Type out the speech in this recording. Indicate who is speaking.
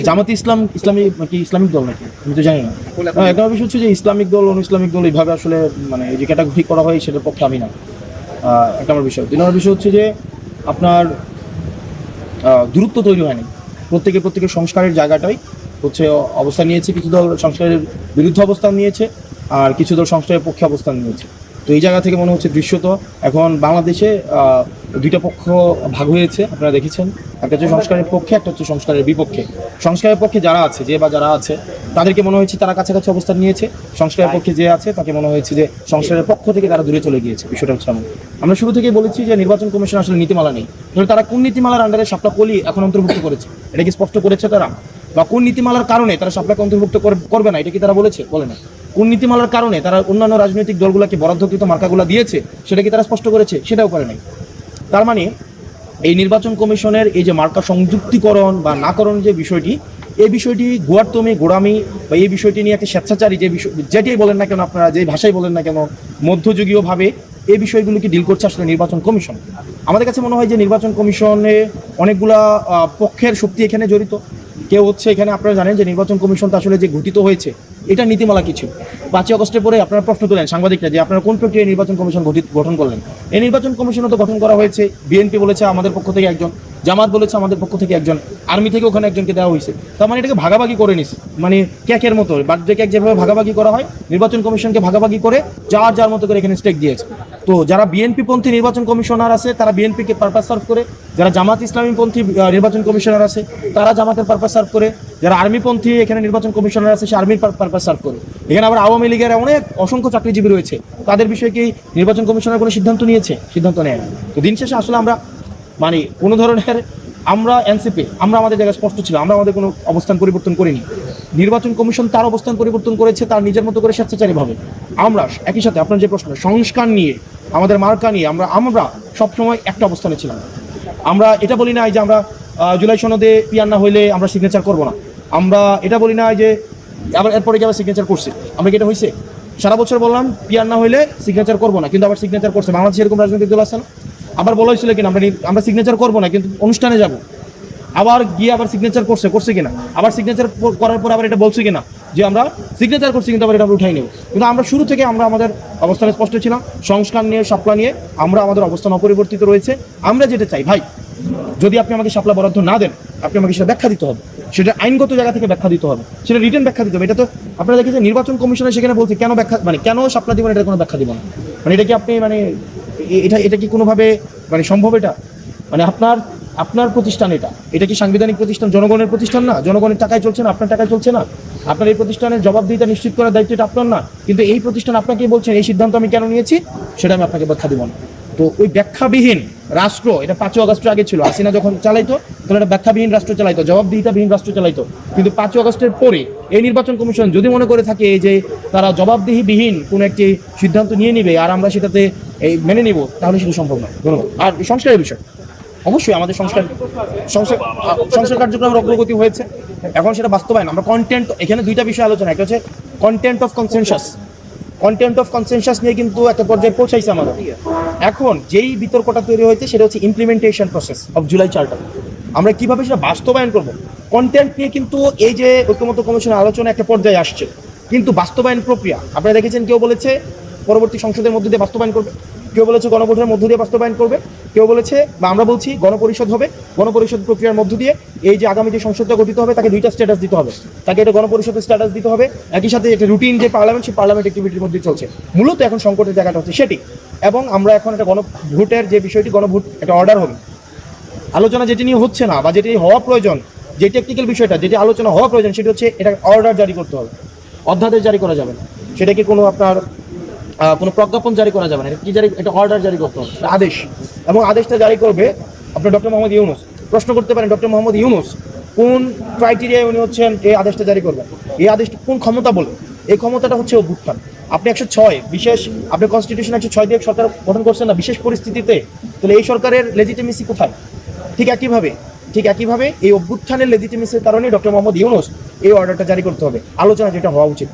Speaker 1: জামাতে ইসলাম ইসলামিক দল নাকি আমি তো জানি না। একটা বিষয় হচ্ছে যে ইসলামিক দল ইসলামিক দল এইভাবে আসলে মানে এই যে ক্যাটাগরি করা হয় সেটার পক্ষে আমি না। একটা আমার বিষয় 2 নম্বর বিষয় হচ্ছে যে আপনার দূরত্ব তৈরি হয়নি। প্রত্যেকের সংস্কারের জায়গাটাই হচ্ছে অবস্থান নিয়েছে। কিছু দল সংস্কারের বিরুদ্ধে অবস্থান নিয়েছে, আর কিছু দল সংস্কারের পক্ষে অবস্থান নিয়েছে। তো এই জায়গা থেকে মনে হচ্ছে দৃশ্যত এখন বাংলাদেশে 2টা পক্ষ ভাগ হয়েছে, আপনারা দেখেছেন। একটা হচ্ছে সংস্কারের পক্ষে, একটা হচ্ছে সংস্কারের বিপক্ষে। সংস্কারের পক্ষে যারা আছে তাদেরকে মনে হয়েছে তারা কাছাকাছি অবস্থান নিয়েছে। সংস্কারের পক্ষে যে আছে তাকে মনে হয়েছে যে সংস্কারের পক্ষ থেকে তারা দূরে চলে গিয়েছে। বিষয়টা হচ্ছে আমরা শুরু থেকেই বলেছি যে নির্বাচন কমিশন আসলে নীতিমালা নেই। তারা কোন নীতিমালার আন্ডারে শাপলা কলি এখন অন্তর্ভুক্ত করেছে, এটা কি স্পষ্ট করেছে তারা? বা কোন নীতিমালার কারণে তারা শাপলাকে অন্তর্ভুক্ত করবে না, এটা কি তারা বলে না? কোন নীতিমালার কারণে তারা অন্যান্য রাজনৈতিক দলগুলোকে বরাদ্দকৃত মার্কাগুলো দিয়েছে, সেটা কি তারা স্পষ্ট করেছে? সেটাও করে নাই। তার মানে এই নির্বাচন কমিশনের এই যে মার্কা সংযুক্তিকরণ বা নাকরণ যে বিষয়টি, এই বিষয়টি গোড়ামি বা এই বিষয়টি নিয়ে একটা স্বেচ্ছাচারী যে বিষয় যেটাই বলেন না কেন, আপনারা যে ভাষায় বলেন না কেন, মধ্যযুগীয়ভাবে এই বিষয়গুলোকে ডিল করছে আসলে নির্বাচন কমিশন। আমাদের কাছে মনে হয় যে নির্বাচন কমিশনে অনেকগুলা পক্ষের শক্তি এখানে জড়িত। কেউ হচ্ছে এখানে আপনারা জানেন যে নির্বাচন কমিশনটা আসলে যে গঠিত হয়েছে এটা নীতিমালা কিছু। 5ই আগস্টের পরে আপনারা প্রশ্ন তোলেন সাংবাদিকরা যে আপনারা কোন প্রক্রিয়ায় নির্বাচন কমিশন গঠন করলেন। এই নির্বাচন কমিশনও তো গঠন করা হয়েছে, বিএনপি বলেছে আমাদের পক্ষ থেকে একজন, জামাত বলেছে আমাদের পক্ষ থেকে একজন, আর্মি থেকে ওখানে একজনকে দেওয়া হয়েছে। তার মানে এটাকে ভাগাভাগি করে নিছে, মানে কেকের মতো বার্থডে কেক যেভাবে ভাগাভাগি করা হয়, নির্বাচন কমিশনকে ভাগাভাগি করে যার মতো করে এখানে স্টেক দিয়েছে। তো যারা বিএনপি পন্থী নির্বাচন কমিশনার আছে তারা বিএনপিকে পারপাস সার্ভ করে, যারা জামাত ইসলামী পন্থী নির্বাচন কমিশনার আছে তারা জামাতের পারপাস সার্ভ করে, যারা আর্মিপন্থী এখানে নির্বাচন কমিশনার আছে সে আর্মির পারপাস সার্ভ করে। এখানে আবার আওয়ামী লীগের অসংখ্য চাকরিজীবী রয়েছে, তাদের বিষয়ে কি নির্বাচন কমিশনার কোনো সিদ্ধান্ত নেয় না। তো দিন শেষে আসলে আমরা মানে কোনো ধরনের আমরা এনসিপি আমরা আমাদের জায়গায় স্পষ্ট ছিল, আমরা আমাদের কোনো অবস্থান পরিবর্তন করিনি। নির্বাচন কমিশন তার অবস্থান পরিবর্তন করেছে তার নিজের মতো করে স্বেচ্ছাচারীভাবে। আমরা একই সাথে আপনার যে প্রশ্ন সংস্কার নিয়ে, আমাদের মার্কা নিয়ে আমরা সবসময় একটা অবস্থানে ছিলাম। আমরা এটা বলি না যে আমরা জুলাই সনদে পিয়ার না হইলে আমরা সিগনেচার করব না। আমরা এটা বলি না যে আবার এরপরে কি আবার সিগনেচার করছি, আমরা কি এটা হয়েছে? সারা বছর বললাম পিয়ার না হইলে সিগনেচার করবো না, কিন্তু আবার সিগনেচার করছে। বাংলাদেশে এরকম রাজনৈতিক দল আছে না? আবার বলা হয়েছিল কিনা আমরা সিগনেচার করবো না কিন্তু অনুষ্ঠানে যাব, আবার গিয়ে আবার সিগনেচার করছে কিনা, আবার সিগনেচার করার পর আবার এটা বলছে কিনা যে আমরা সিগনেচার করছি কিন্তু আবার এটা আমরা উঠাই নেব। কিন্তু আমরা শুরু থেকে আমরা আমাদের অবস্থানে স্পষ্ট ছিলাম। সংস্কার নিয়ে, শাপলা নিয়ে আমরা আমাদের অবস্থান অপরিবর্তিত রয়েছে। আমরা যেটা চাই ভাই, যদি আপনি আমাকে শাপলা বরাদ্দ না দেন, আপনি আমাকে সেটা ব্যাখ্যা দিতে হবে, সেটা আইনগত জায়গা থেকে ব্যাখ্যা দিতে হবে, সেটা রিটেন ব্যাখ্যা দিতে হবে। এটা তো আপনারা দেখেছেন নির্বাচন কমিশনে সেখানে বলছে কেন ব্যাখ্যা, মানে কেন শাপলা দিবেন এটা কোনো ব্যাখ্যা দিব না। মানে এটা কি আপনি মানে এটা কি কোনোভাবে মানে সম্ভব? এটা মানে আপনার প্রতিষ্ঠান, এটা কি সাংবিধানিক প্রতিষ্ঠান, জনগণের প্রতিষ্ঠান না? জনগণের টাকায় চলছে না, আপনার টাকায় চলছে না? আপনার এই প্রতিষ্ঠানের জবাবদিহিতা নিশ্চিত করার দায়িত্ব এটা আপনার না? কিন্তু এই প্রতিষ্ঠান আপনাকে বলছেন এই সিদ্ধান্ত আমি কেন নিয়েছি সেটা আমি আপনাকে ব্যাখ্যা দিব না। তো ওই ব্যাখ্যাবিহীন রাষ্ট্র, এটা 5ই আগস্টের আগে ছিল, হাসিনা যখন চালাইতো তখন এটা ব্যাখ্যাবিহীন রাষ্ট্র চালাইতো, জবাবদিহিতাবিহীন রাষ্ট্র চালাইতো। কিন্তু 5ই আগস্টের পরে এই নির্বাচন কমিশন যদি মনে করে থাকে যে তারা জবাবদিহিবিহীন কোনো একটি সিদ্ধান্ত নিয়ে নিবে আর আমরা সেটাতে মেনে নিব, তাহলে সেটা সম্ভব নয়। ধন্যবাদ। আর সংস্কারের বিষয়, অবশ্যই আমাদের সংস্কার কার্যক্রমের অগ্রগতি হয়েছে, এখন সেটা বাস্তবায়ন। আমরা কন্টেন্ট, এখানে 2টা বিষয় আলোচনা, একটা হচ্ছে কন্টেন্ট অফ কনসেনসাস নিয়ে কিন্তু একটা পর্যায়ে পৌঁছাইছে আমাদের। এখন যেই বিতর্কটা তৈরি হয়েছে সেটা হচ্ছে implementation process of July charter, আমরা কিভাবে সেটা বাস্তবায়ন করব। কন্টেন্ট নিয়ে কিন্তু এই যে ঐক্যমত্য কমিশনের আলোচনা একটা পর্যায়ে আসছে, কিন্তু বাস্তবায়ন প্রক্রিয়া আপনারা দেখেছেন, কেউ বলেছে পরবর্তী সংসদের মধ্য দিয়ে বাস্তবায়ন করবে, কেউ বলেছে গণভোটের মধ্য দিয়ে বাস্তবায়ন করবে, কেউ বলেছে বা আমরা বলছি গণপরিষদ হবে, গণপরিষদ প্রক্রিয়ার মধ্য দিয়ে এই যে আগামী যে সংসদটা গঠিত হবে তাকে 2টা স্ট্যাটাস দিতে হবে, তাকে এটা গণপরিষদের স্ট্যাটাস দিতে হবে, একই সাথে একটা রুটিন যে পার্লামেন্ট, সেই পার্লামেন্ট অ্যাক্টিভিটির মধ্যে চলছে। মূলত এখন সংকটের জায়গাটা হচ্ছে সেটি। এবং আমরা এখন একটা গণভোটের যে বিষয়টি, গণভোট একটা অর্ডার হবে, আলোচনা যেটি নিয়ে হচ্ছে না বা যেটি হওয়া প্রয়োজন, যে টেকনিক্যাল বিষয়টা যেটি আলোচনা হওয়া প্রয়োজন সেটি হচ্ছে এটা অর্ডার জারি করতে হবে, অধ্যাদেশ জারি করা যাবে না, সেটাকে কোনো আপনার কোনো প্রজ্ঞাপন জারি করা যাবে না, এটা অর্ডার জারি করতে হবে, আদেশ। এবং আদেশটা জারি করবে আপনার ডক্টর মোহাম্মদ ইউনূস। প্রশ্ন করতে পারেন ডক্টর মোহাম্মদ ইউনূস কোন ক্রাইটেরিয়ায় উনি হচ্ছেন এই আদেশটা জারি করবেন, এই আদেশটা কোন ক্ষমতা বলে? এই ক্ষমতাটা হচ্ছে অভ্যুত্থান। আপনি 106 বিশেষ, আপনি কনস্টিটিউশন 106 দিয়ে সরকার গঠন করছেন না বিশেষ পরিস্থিতিতে, তাহলে এই সরকারের লেজিটিমেসি কোথায়? ঠিক একইভাবে এই অভ্যুত্থানের লেজিটিমেসির কারণে ডক্টর মোহাম্মদ ইউনূস এই অর্ডারটা জারি করতে হবে, আলোচনা যেটা হওয়া উচিত।